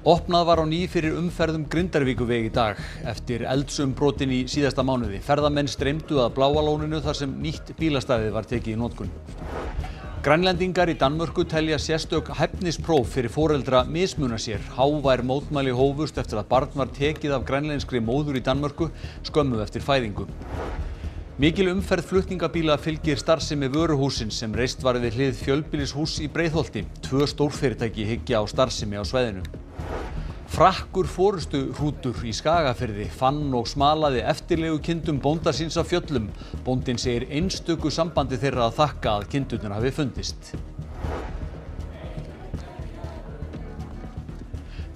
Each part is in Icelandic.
Opnað var á ný fyrir umferð Grindavíkurveg í dag eftir eldsumbrotin í síðasta mánuði. Ferðamenn streymdu að Bláa lóninu þar sem nýtt bílastæði var tekið í notkun. Grænlendingar í Danmörku telja sérstök hæfnispróf fyrir foreldra mismuna sér. Hávær mótmæli hófust eftir að barn var tekið af grænlenskri móður í Danmörku skömmu eftir fæðingu. Mikil umferð flutningabíla fylgir starfsemi vöruhússins sem reist var við hlið fjölbýlishúss í Breiðholti. 2 stórfyrirtæki hyggja á starfsemi á svæðinu. Frakkur forystuhrútur í Skagafirði fann og smalaði eftirlegukindum bónda síns af fjöllum. Bóndinn segir einstöku sambandi þeirra að þakka að kindurnar hafi fundist.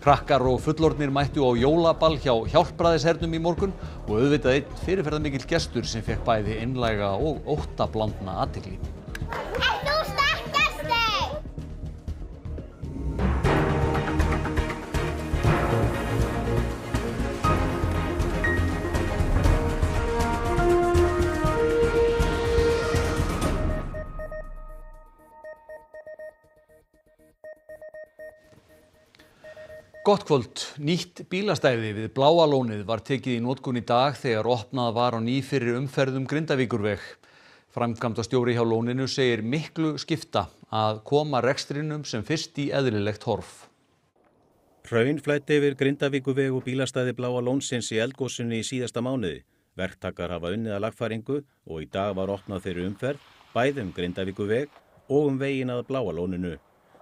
Krakkar og fullorðnir mættu á jólaball hjá Hjálpræðishernum í morgun og auðvitað einn fyrirferðarmikill gestur sem fékk bæði einlæga og óttablandna athygli. Gott kvöld. Nýtt bílastæði við Bláa lónið var tekið í notkun í dag þegar opnað var á ný fyrir umferð Grindavíkurveg. Framkvæmdastjóri hjá lóninu segir miklu skipta að koma rekstrinum sem fyrst í eðlilegt horf. Hraun flæddi yfir Grindavíkurveg og bílastæði Bláa lónsins í eldgosinu í síðasta mánuði. Verktakar hafa unnið að lagfæringu og í dag var opnað fyrir umferð, bæði Grindavíkurveg og veginn að Bláa lóninu.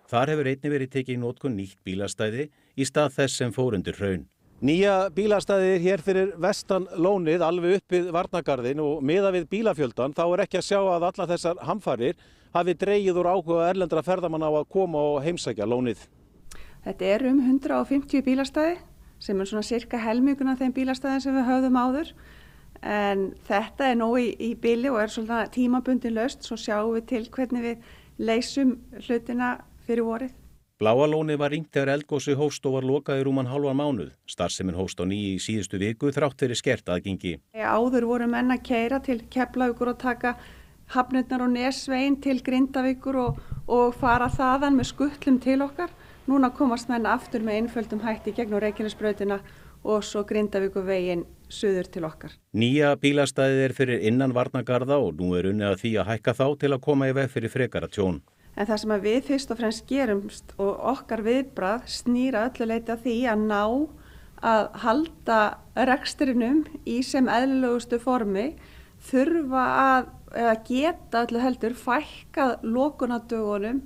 Þar hefur einnig verið tekið í notkun nýtt bílastæði í stað þess sem fór undir hraun. Nýja bílastæðið hér fyrir vestan lónið alveg upp við varnargarðinn og miðað við bílafjöldan þá er ekki að sjá að allar þessar hamfarir hafi dregið úr áhuga erlendra ferðamanna á að koma og heimsækja lónið. Þetta er 150 bílastæði sem er svona cirka helminguna þeim bílastæðin sem við höfðum áður. En þetta er nóg í bili og er svona tímabundin lausn, svo sjáum við til hvernig við leysum hlutina fyrir vorið. Bláa lónið var rýmt þegar eldgosi hófst og var lokað í rúman hálfan mánuð. Starfsemin hófst á ný í síðustu viku þrátt fyrir skert aðgengi. Áður voru menn að keyra til Keflavíkur og taka Hafnirnar og Nesveginn til Grindavíkur og fara þaðan með skutlum til okkar. Núna komast menn aftur með einföldum hætti gegnum Reykjanesbrautina og svo Grindavíkurveginn suður til okkar. Nýja bílastæðið er fyrir innan varnargarða og nú er unnið að því að hækka þá til að koma í veg fyrir frekara tjón. En það sem við fyrst og fremst gerumst og okkar viðbragð snýra öllu leyti að því að ná að halda rekstrinum í sem eðlilegustu formi, þurfa að geta öllu heldur fækkað lokunardögunum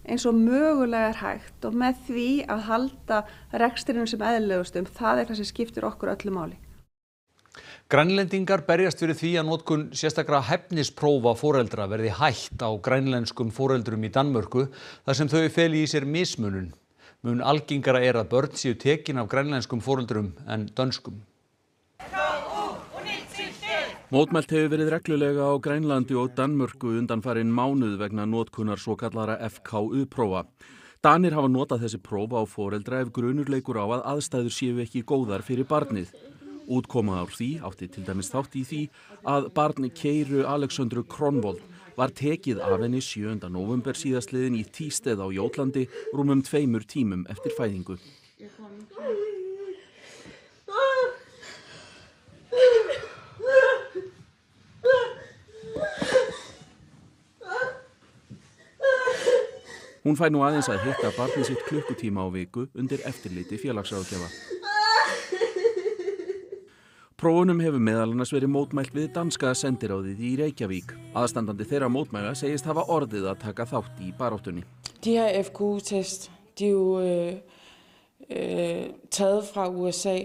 eins og mögulega er hægt og með því að halda rekstrinum sem eðlilegustum, það er það sem skiptir okkur öllu máli. Grænlendingar berjast fyrir því að notkun sérstakra hæfnisprófa foreldra verði hætt á grænlenskum foreldrum í Danmörku þar sem þau feli í sér mismunun. Mun algengara er að börn séu tekin af grænlenskum foreldrum en dönskum. Mótmælt hefur verið reglulega á Grænlandi og Danmörku undanfarinn mánuð vegna notkunar svokallara FKU-prófa. Danir hafa notað þessi prófa á foreldra ef grunur leikur á að aðstæður séu ekki góðar fyrir barnið. Útkoma á því átti til dæmis þátt í því að barn Keiru Alexöndru Kronvold var tekið af henni 7. nóvember síðastliðinn í Thisted á Jótlandi rúmum 2 tímum eftir fæðingu. Hún fær nú aðeins að hitta barnið sitt klukkutíma á viku undir eftirliti félagsráðgjafa. Prófunum hefur meðal annars verið mótmælt við danska sendiráðið í Reykjavík. Aðstandandi þeirra mótmæla segist hafa orðið að taka þátt í baráttunni. De her FKU-test, de er jo taget fra USA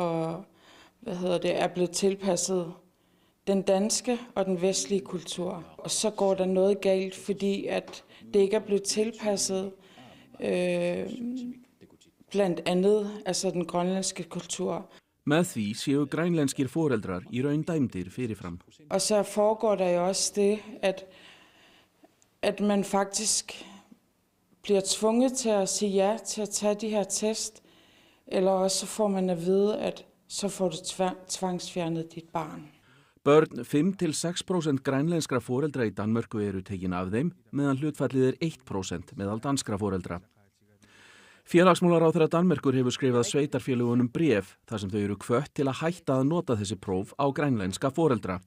og er blevet tilpasset den danske og den vestlige kultur. Og så går der noget galt, fordi at det ikke er blevet tilpasset blandt andet altså den grønlandske kultur. Með því séu grænlenskir foreldrar í raun dæmdir fyrirfram. Og så foregår der jo også det, at man faktisk bliver tvunget til at sige ja til at tage de her test, eller også får man at vide, at så får du tvangsfjernet dit barn. Börn 5–6% grænlenskra foreldra í Danmörku eru tekin af þeim, meðan hlutfallið er 1% meðal danskra foreldra. Félagsmálaráðherra Danmerkur hefur skrifað sveitarfélögunum bréf þar sem þau eru hvött til að hætta að nota þessi próf á grænlenska foreldra.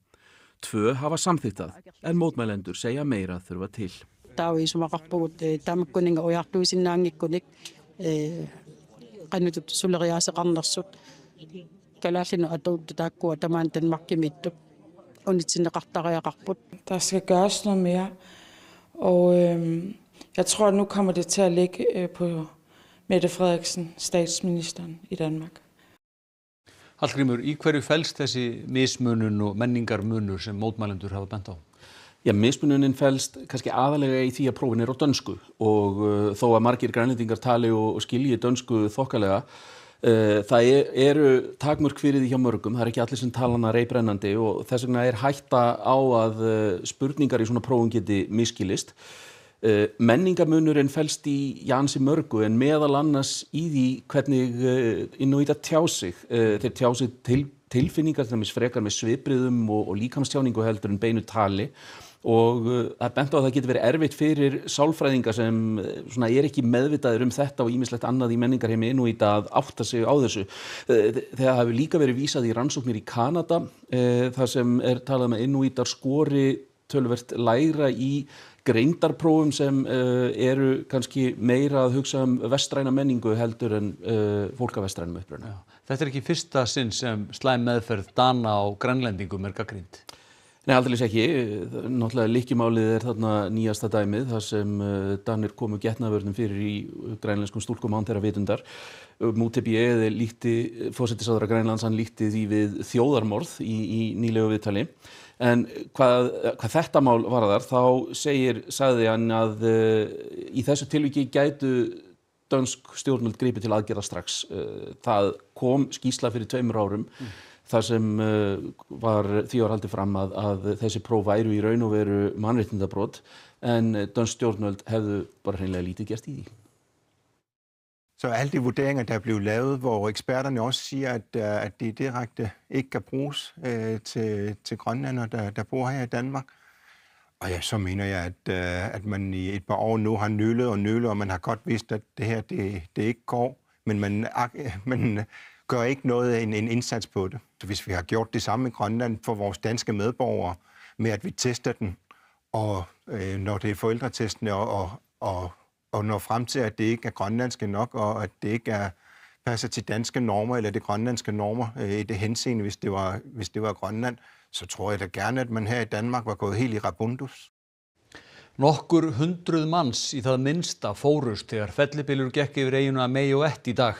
2 hafa samþykkt það, en mótmælendur segja meira þurfa til. Der skal gøres noget mere, og jeg tror, at nu kommer det til at ligge på Mette Frederiksen, statsministeren i Danmark. Hallgrímur, í hverju felst þessi mismunun og menningarmunur sem mótmælendur hafa bent á? Já, mismununin felst kannski aðalega í því að prófin eru á dönsku og þó að margir grænlendingar tali og skilji dönsku þokkalega, það eru takmörk fyrir því hjá mörgum, það ekki allir sem tala hana reiprennandi og þess vegna hætta á að spurningar í svona prófum geti misskilist. Menningarmunurinn felst í ansi mörgu en meðal annars í því hvernig Inúítar tjá sig. Þeir tjá sig tilfinningar til dæmis frekar með svipbrigðum og líkamstjáningu heldur en beinu tali og það bent á að það getur verið erfitt fyrir sálfræðinga sem svona ekki meðvitaðir þetta og ýmislegt annað í menningarheimi Inúíta að átta sig á þessu. Það hefur líka verið vísað í rannsóknir í Kanada þar sem talað með Inúítar skori töluvert lægra í greindarprófum sem eru kannski meira að hugsa vestræna menningu heldur en fólk af vestrænum uppruna. Þetta ekki fyrsta sinn sem slæm meðferð Dana á grænlendingum gagnrýnd? Nei, aldeilis ekki. Náttúrulega lykkjumálið þarna nýjasta dæmið þar sem Danir komu getnaðvörnum fyrir í grænlenskum stúlkum án þeirra vitundar. Mútebie líkti, forsætisráðherra Grænlands, hann líkti því við þjóðarmorð í nýlegu viðtali. En hvað þetta mál varðar, þá sagði hann að í þessu tilviki gætu dönsk stjórnvöld gripið til aðgerða strax. Það kom skýrsla fyrir 2 árum þar sem því var haldið fram að þessi próf væru í raun og veru mannréttindabrot en dönsk stjórnvöld hefðu bara hreinlega lítið gert í því. Så alle de vurderinger, der blev lavet, hvor eksperterne også siger, at det direkte ikke kan bruges til grønlændere, der bor her i Danmark. Og ja, så mener jeg, at man i et par år nu har nølet, og man har godt vidst, at det her det ikke går, men man gør ikke en indsats på det. Så hvis vi har gjort det samme i Grønland for vores danske medborgere, med at vi tester den, og når det forældretestene og når frem til, at det ikke grønlandske nok, og at det ikke passer til danske normer, eller det grønlandske normer i det henseende, hvis det var Grønland, så tror jeg da gerne, at man her i Danmark var gået helt i rabundus. Nokkur hundruð manns í það minnsta fórust þegar fellibylur gekk yfir eyjuna Mayotte í dag.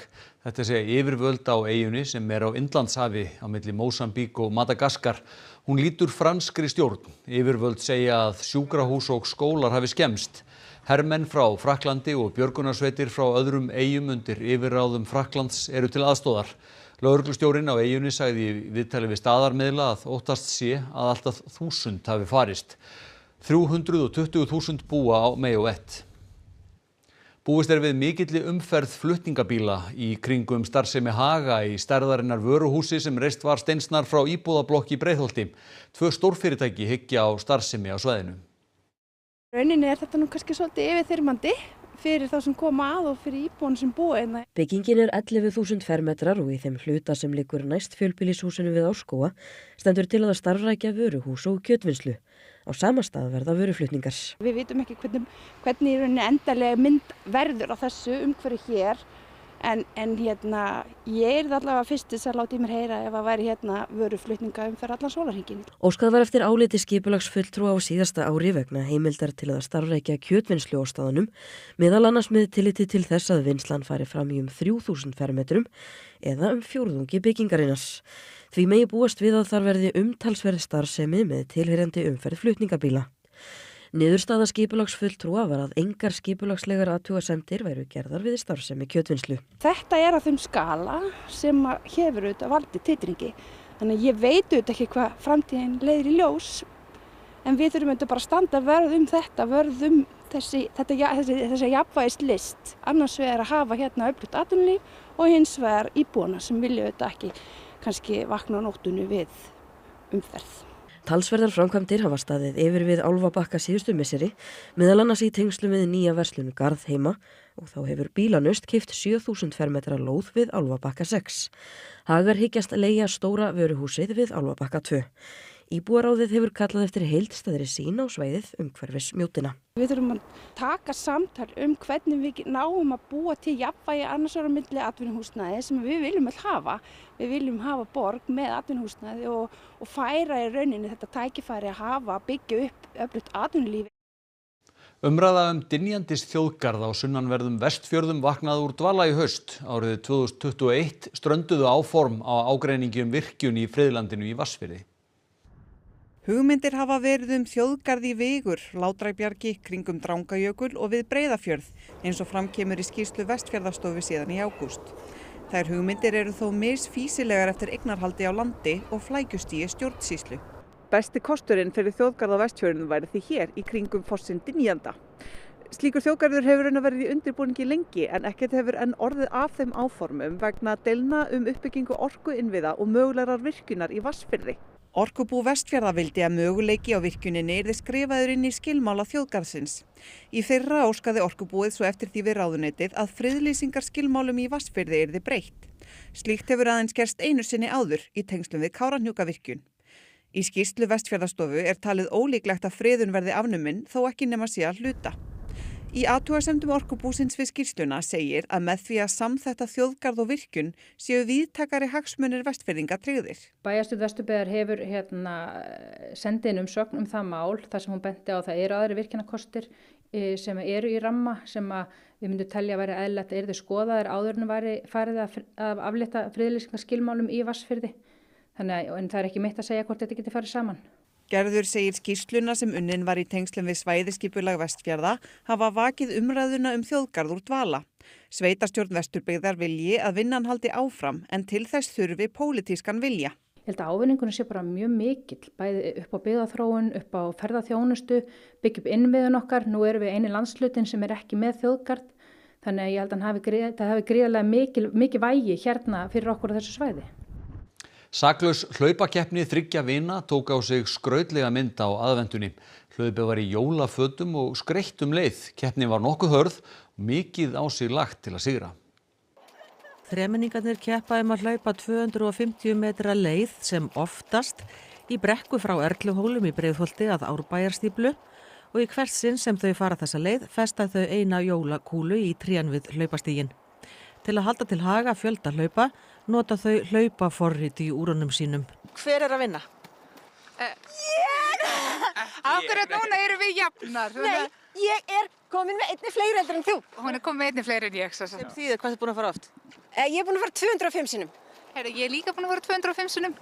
Þetta segja yfirvöld á eyjunni sem á Indlandshafi á milli Mósambík og Madagaskar. Hún lýtur franskri stjórn. Yfirvöld segja að sjúkrahús og skólar hafi skemmst. Hermenn frá Frakklandi og björgunarsveitir frá öðrum eyjum undir yfirráðum Frakklands eru til aðstoðar. Lögreglustjórinn á eyjunni sagði í viðtali við staðarmiðla að óttast sé að allt að 1000 hafi farist. 320.000 búa á Mayotte. Búist við mikilli umferð flutningabíla í kringum starfsemi Haga í stærðarinnar vöruhúsi sem reist var steinsnar frá íbúðablokki í Breiðholti. 2 stórfyrirtæki hyggja á starfsemi á svæðinu. Rauninni þetta nú kannski svolítið yfirþyrmandi fyrir þá sem koma að og fyrir íbúan sem búa hérna. Byggingin 11.000 fermetrar og í þeim hluta sem liggur næst fjölbýlishúsinu við Árskóga stendur til að starfrækja vöruhús og kjötvinnslu. Á sama stað verða vöruflutningar. Við vitum ekki hvernig í rauninni endanlega mynd verður á þessu umhverfi hér en ég allavega fyrstis að láta í mér heyra ef að væri vöruflutninga umferð allan sólarhringinn. Óskað var eftir áliti skipulagsfulltrúa á síðasta ári vegna heimildar til að starfrækja kjötvinnslu á staðnum, meðal annars með tilliti til þess að vinnslan fari fram í 3.000 fermetrum eða 1/4 byggingarinnar. Því megi búast við að þar verði umtalsverð starfsemi með tilheyrandi umferð flutningabíla. Niðurstaða skipulagsfulltrúa var að engar skipulagslegar athugasemdir væru gerðar við starfsemi kjötvinnslu. Þetta á þeim skala sem hefur valdið titringi. Þannig að ég veit ekki hvað framtíðin leiðir í ljós, en við þurfum bara að standa vörð þetta, vörð þessi jafnvægislist. Annars vegar að hafa öflugt atvinnulíf og hins vegar íbúana sem vilja ekki kannski vakna á nóttunni við umferð. Talsverðar framkvæmdir hafa staðið yfir við Álfabakka síðustu misseri, meðal annars í tengslum við nýja verslun Garðheima og þá hefur Bílanust keypt 7000 fermetra lóð við Álfabakka 6. Hagar hyggjast leigja stóra vöruhúsið við Álfabakka 2. Íbúaráðið hefur kallað eftir heildstæðri sýn á svæðið umhverfis mjótina. Við þurfum að taka samtal hvernig við náum að búa til jafnvægi annars vegar á milli atvinnuhúsnæði sem við viljum öll hafa. Við viljum hafa borg með atvinnuhúsnæði og færa í rauninni þetta tækifæri að byggja upp öflugt atvinnulífi. Umræða dynjandis þjóðgarð á sunnanverðum Vestfjörðum vaknaði úr dvala í haust. Árið 2021 strönduðu áform á ágreiningi virkjun í friðlandinu í Vatnsfirði. Hugmyndir hafa verið þjóðgarð í Vigur, Látræbjargi, kringum Drangajökul og við Breiðafjörð, eins og fram kemur í skýrslu Vestfjarðarstofu síðan í ágúst. Þær hugmyndir eru þó misfýsilegar eftir eignarhaldi á landi og flækjustígi stjórnsýslu. Besti kosturinn fyrir þjóðgarð á Vestfjörðum væri því hér í kringum fossinn Dynjanda. Slíkur þjóðgarður hefur verið í undirbúningi lengi en ekkert hefur enn orðið af þeim áformum vegna deilna uppbyggingu orkuinnviða og mögulegar virkjunar í Vatnsfirði. Orkubú Vestfjarða vildi að möguleiki á virkjuninni yrði skrifaður inn í skilmála þjóðgarðsins. Í fyrra óskaði Orkubúið svo eftir því við ráðuneytið að friðlýsingarskilmálum í Vatnsfirði yrði breytt. Slíkt hefur aðeins gerst einu sinni áður í tengslum við Kárahnjúkavirkjun. Í skýrslu Vestfjarðarstofu talið ólíklegt að friðun verði afnumin þó ekki nema sé að hluta. Í athugasemdum Orkubúsins við skýrsluna segir að með því að samþætta þjóðgarð og virkjun séu víðtækari hagsmunir Vestfirðinga tryggðir. Bæjarstjórn Vesturbyggðar hefur sendið inn umsögn það mál þar sem hún benti á það eru aðrir virkjunarkostir sem eru í ramma sem við myndum telja að væri eðlilegt að yrðu skoðaðir áður en væri farið að aflétta friðlýsingarskilmálum í Vatnsfirði. Þannig að það er ekki mitt að segja hvort þetta geti farið saman. Gerður segir skýrsluna sem unnin var í tengslum við svæðisskipulag Vestfjarða hafa vakið umræðuna þjóðgarð úr dvala. Sveitarstjórn Vesturbyggðar vilji að vinnan haldi áfram en til þess þurfi pólitískan vilja. Ég held að ávinningunum sé bara mjög mikill, bæði upp á byggðaþróun, upp á ferðaþjónustu, byggja upp innviðun okkar. Nú erum við eini landslutin sem er ekki með þjóðgarð, þannig að ég held að það hafi gríðarlega mikið vægi hérna fyrir okkur á þessu svæði. Saklaus hlaupakeppni 3 vina tók á sig skrautlega mynd á aðventunni. Hlaupið var í jólafötum og skreytt leið. Keppnin var nokkuð hörð og mikið á sig lagt til að sigra. Þremenningarnir keppa að hlaupa 250 metra leið sem oftast í brekku frá Erluhólum í Breiðholti að Árbæjarstíflu og í hvert sinn sem þau fara þessa leið festa þau eina jólakúlu í trén við hlaupastíginn. Til að halda til haga fjölda hlaupa nota þau hlaupaforrit í úrunum sínum. Hver er að vinna? Akkurat núna erum við jafnar. Nei, ég er komin með einni fleiri heldur en þú. Hún er komin með einni fleiri en ég. Sem þýðir, hvað ertu búin að fara oft? Ég er búin að fara 205 sinnum. Ég er líka búin að fara 205 sinnum.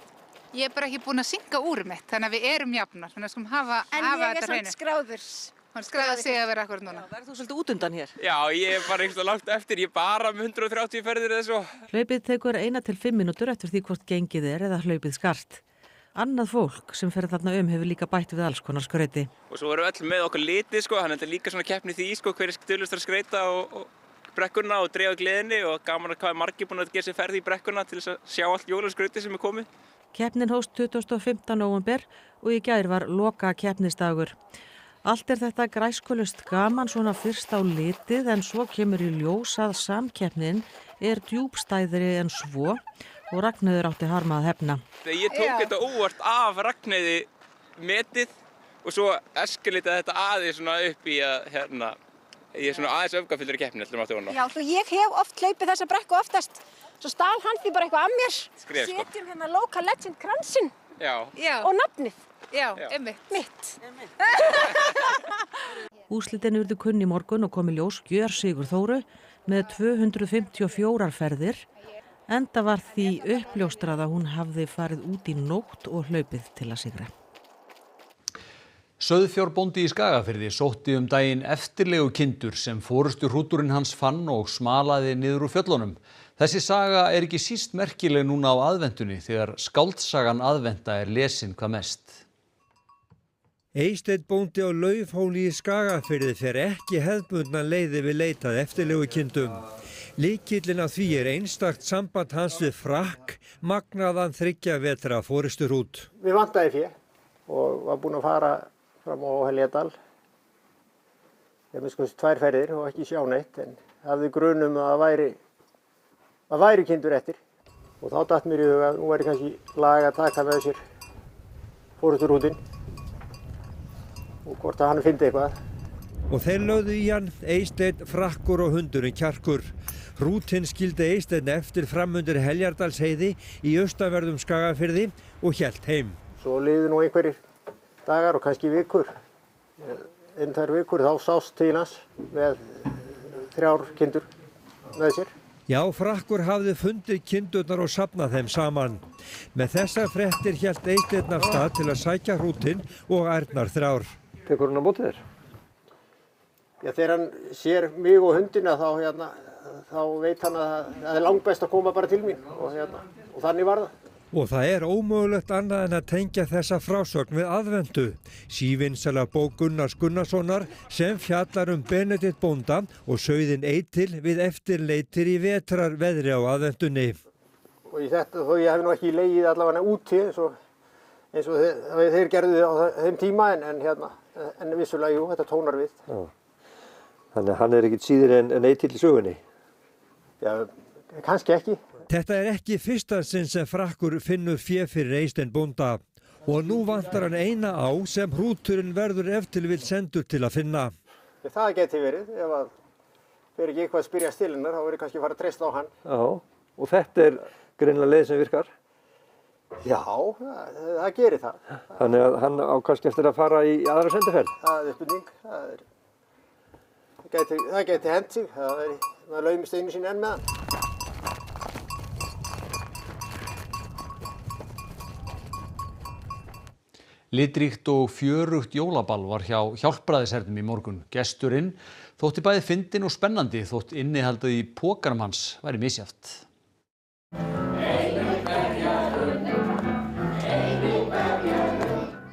Ég er bara ekki búin að synga úr mitt, þannig að við erum jafnar. Þannig að skulum hafa þetta hreinu. En ég er samt skráður. Hún skráði sig að vera akkurat núna. Verður þú svolítið út undan hér? Já, ég er bara eitthvað langt eftir. Ég er bara með 130 ferðir eða svo. Hlaupið tekur 1 til 5 mínútur eftir því hvort gengið er eða hlaupið skart. Annað fólk sem fer þarna hefur líka bætt við alls konar skrauti. Og svo erum við öll með okkar liti, þannig að þetta er líka svona keppni því, hver er duglegustur að skreyta og brekkuna og dreifa gleðinni og gaman að hvað margir búin að gera sér ferð í brekkuna til þess að sjá allt jólaskrauti sem er komið. Keppnin hófst 25. nóvember og í gær var loka keppnisdagur. Allt er þetta græskulust gaman svona fyrst á litið en svo kemur í ljós að samkeppnin er djúpstæðri en svo og Ragnheiður átti harma að hefna. Ég tók þetta óvart af Ragnheiði metið og svo eskalitaði þetta aðeins svona upp í að ég er svona aðeins öfgafyllur í keppni ætlum átti vona. Já, ég hef oft hlaupið þessa brekku oftast. Svo stal hann því bara eitthvað af mér. Setjum hérna Local Legend kransinn. Já. Og nafnið. Já, mitt. Úrslitin urðu kunn í morgun og kom í ljós gjörsigur Þóru með 254 ferðir. Enda var því uppljóstrað að hún hafði farið út í nótt og hlaupið til að sigra. Sauðfjárbóndi í Skagafirði sótti daginn eftirlegukindur sem forystuhrúturinn hans fann og smalaði niður úr fjöllunum. Þessi saga er ekki síst merkileg núna á aðventunni þegar skáldsagan aðventa er lesin hvað mest. Eysteinn bóndi á Laufhóli í Skagafirði fer ekki hefðbundna leiði við leitað eftirlegukindum. Lykillinn að því er einstakt samband hans við Frakk, magnaðan 3 vetra forysturút. Við vantaði fé og var búinn að fara fram á Heljardal. Ég minnst 2 ferðir og ekki sjá neitt, en hafði grunum að það væri kindur eftir. Og þá datt mér í hug að nú væri kannski lag að taka með sér forysturhúndinn og hvort að hann fyndi eitthvað. Og þeir lögðu í hann Eysteinn, Frakkur og hundurinn Kjarkur. Hrútinn skildi Eysteinn eftir framundir Heljardalsheiði í austanverðum Skagafirði og hélt heim. Svo liðu nú einhverjir dagar og kannski vikur. 1-2 vikur þá sást til hans með 3 kindur með sér. Já, Frakkur hafði fundið kindurnar og safnað þeim saman. Með þessar fréttir hélt Eysteinn af stað til að sækja hrútinn og ærnar 3. Tekur hann á móti þér? Já, þegar hann sér mig og hundina þá veit hann að það er langbest að koma bara til mín og þannig var það. Og það er ómögulegt annað en að tengja þessa frásögn við aðventu. Sívinsæla bók Gunnars Gunnarssonar sem fjallar Benedikt bónda og sauðinn Eitil við eftirleitir í vetrarveðri á aðventunni. Og í þetta, þó ég hef nú ekki legið allavega úti eins og þeir gerðu á þeim tíma en vissulega, jú, þetta tónar við. Já. Þannig að hann er ekkert síður en Eitil í sögunni? Já, kannski ekki. Þetta er ekki fyrsta sinn sem Frakkur finnur fé fyrir Eysteinn bónda og nú vantar hann eina á sem hrúturinn verður ef til vill sendur til að finna. Það geti verið, ef að fer ekki eitthvað að spyrja stilinnar, þá verður kannski að fara að treysta á hann. Já, og þetta er greinilega leið sem virkar? Já, það gerir það. Þannig að hann á kannski eftir að fara í aðra sendiferð? Það er spurning, það geti hent sig, það laumist einu sinni enn með hann. Litríkt og fjörugt jólaball var hjá Hjálpræðishernum í morgun. Gesturinn þótti bæði fyndinn og spennandi þótt innihaldið í pokanum hans væri misjafnt.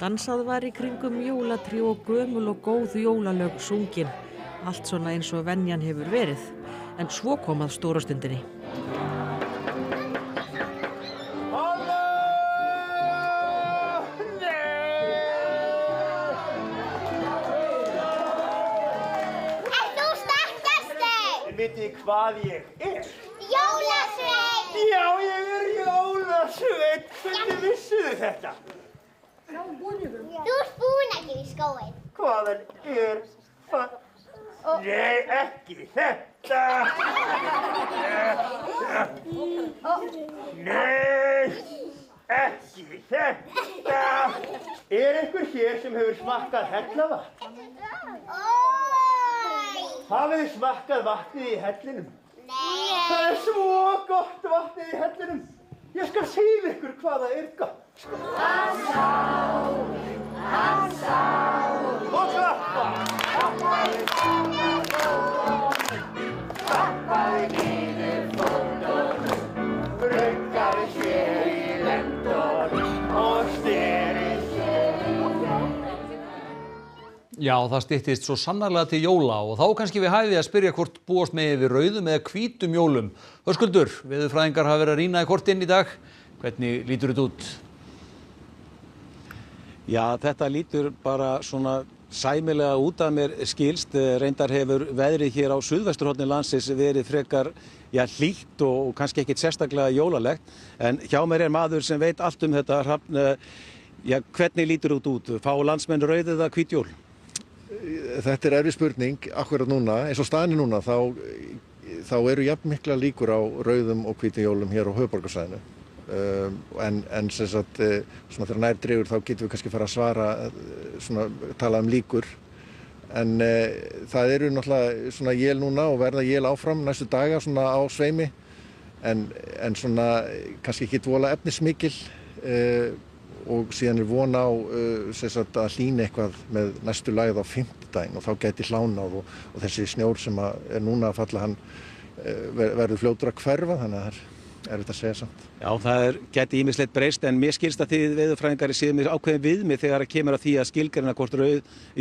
Dansað var í kringum jólatrí og gömul og góð jólalög sungin. Allt svona eins og venjan hefur verið. En svo kom að stórastundinni. Vitið hvað ég er? Jólasveinn! Já, ég er jólasveinn! Hvernig vissuðu þetta? Þú ert búinn að gefa í skóinn. Hvaðan er það? Nei, ekki þetta! Nei, ekki þetta! Er einhver hér sem hefur smakkað hellavatn? Hafið þið smakkað vatnið í hellinum? Nei! Það er svo gott vatnið í hellinum. Ég skal sýna ykkur hvað það er gott. Hann sá. Og klappa. Klappaði niður fótunum, bruggaði sér í lendunum og steri sér í Já, það styttist svo sannarlega til jóla og þá kannski við hæfið að spyrja hvort búast megi við rauðum eða hvítum jólum. Höskuldur, veðurfræðingar hafa verið að rýna í kortin í dag. Hvernig lítur þetta út? Já, þetta lítur bara svona sæmilega út að mér skilst. Reyndar hefur veðrið hér á suðvesturhorni landsins verið frekar hlýtt og kannski ekkit sérstaklega jólalegt. En hjá mér er maður sem veit allt um þetta. Hrafn, hvernig lítur þetta út? Fá landsmenn rauð eða hvít jól? Þetta er erfið spurning akkurat núna, eins og staðan núna þá eru jafn mikla líkur á rauðum og hvítum jólum hér á höfuðborgarsvæðinu. En sem sagt, svona þegar nær dregur þá getum við kannski fara að svara, svona tala líkur. En það eru náttúrulega svona jél núna og verða jél áfram næstu daga svona á sveimi. En svona kannski ekki vola efnismikil. Og síðan er von á að hlýni eitthvað með næstu lægð á fimmtudaginn og þá gæti hlánað og þessi snjór sem er núna að falla hann verður fljótur að hverfa þannig að það er erfitt að segja samt. Já, það gæti ýmislegt breyst en mér skilst að þið veðurfræðingar séu mér ákveðin viðmið þegar kemur að því að skilgreina hvort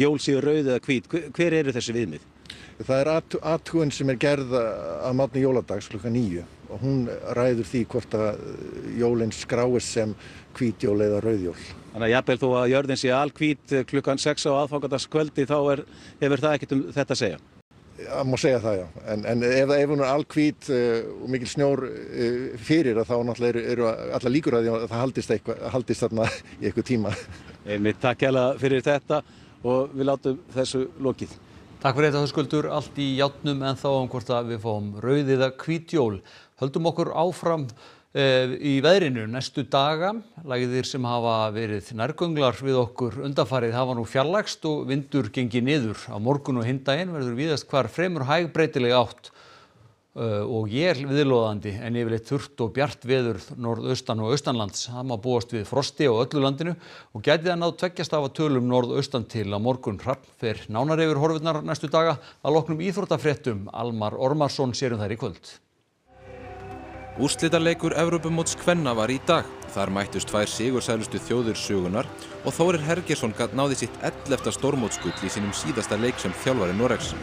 jól séu rauð eða hvít. Hver eru þessi viðmið? Það athugun sem gerð að morgni jóladags klukkan 9 og hún ræður því hvort að jólin skráist sem hvítjól eða rauðjól. Þannig að jafnvel þó að jörðin sé alhvít klukkan 6 á aðfangadagskvöldi þá hefur það ekkert þetta að segja? Það má segja það, já. En ef hún alhvít og mikil snjór fyrir þá náttúrulega eru allar líkur að því að það haldist þarna í eitthvað tíma. Einmitt, takk hérlega fyrir þetta og við látum þessu lokið. Takk fyrir þetta Höskuldur, allt í járnum en þá hvort að við fáum rauð eða hvít jól. Höldum okkur áfram í veðrinu næstu daga. Lægðir sem hafa verið nærgönglar við okkur undanfarið hafa nú fjarlægst og vindur gengi niður. Á morgun og hinn daginn verður víðast hvar fremur hæg breytileg átt og él viðloðandi en yfirleitt þurrt og bjart veður norðaustan og austanlands. Það má búast við frosti á öllu landinu og gæti það náð 2 stafa tölum norðaustan til á morgun. Hrafn fer nánar yfir horfurnar næstu daga að loknum íþróttafréttum. Almar Ormarsson sér þær í kvöld. Úrslitaleikur Evrópumóts kvenna var í dag. Þar mættust 2 sigursælustu þjóðir sögunnar og Þórir Hergeirsson náði sitt 11. stórmótsgull í sínum síðasta leik sem þjálfari Noregs.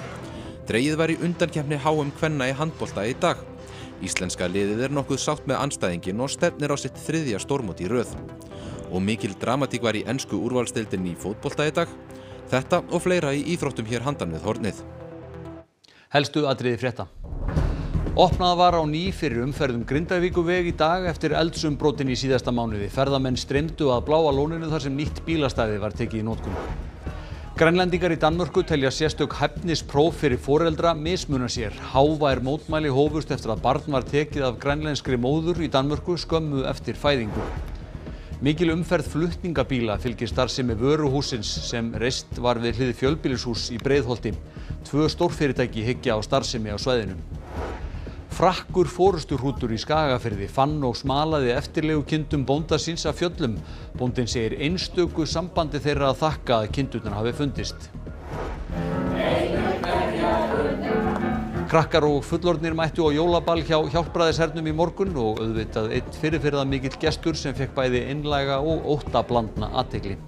Dregið var í undankeppni HM kvenna í handbolta í dag. Íslenska liðið nokkuð sátt með andstæðinginn og stefnir á sitt 3. stórmót í röð. Og mikil dramatík var í ensku úrvalsdeildinni í fótbolta í dag. Þetta og fleira í íþróttum hér handan við hornið. Helstu atriði frétta. Opnað var á ný fyrir umferð Grindavíkurveg í dag eftir eldsumbrotin í síðasta mánuði. Ferðamenn streymdu að Bláa lóninu þar sem nýtt bílastæði var tekið í notkun. Grænlendingar í Danmörku telja sérstök hæfnispróf fyrir foreldra mismuna sér. Hávær mótmæli hófust eftir að barn var tekið af grænlenskri móður í Danmörku skömmu eftir fæðingu. Mikil umferð flutningabíla fylgir starfsemi vöruhússins sem reist var við hlið fjölbýlishúss í Breiðholti. 2 stórfyrirtæki hyggja á starfsemi á svæðinu. Frakkur forysturhrútur í Skagafirði fann og smalaði eftirlegukindum bónda síns af fjöllum. Bóndinn segir einstöku sambandi þeirra að þakka að kindurnar hafi fundist. Krakkar og fullorðnir mættu á jólaball hjá Hjálpræðishernum í morgun og auðvitað einn fyrirferðamikill gestur sem fékk bæði einlæga og óttablandna athygli.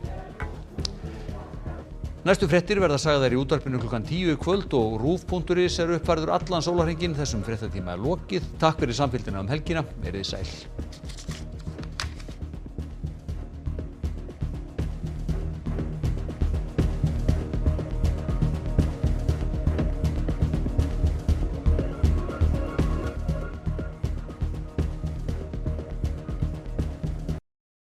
Næstu fréttir verða sagðar í útvarpinu klukkan 10 í kvöld og RÚV.is uppfærður allan sólarhringinn. Þessum fréttatíma lokið. Takk fyrir samfylgdina helgina. Verið sæl.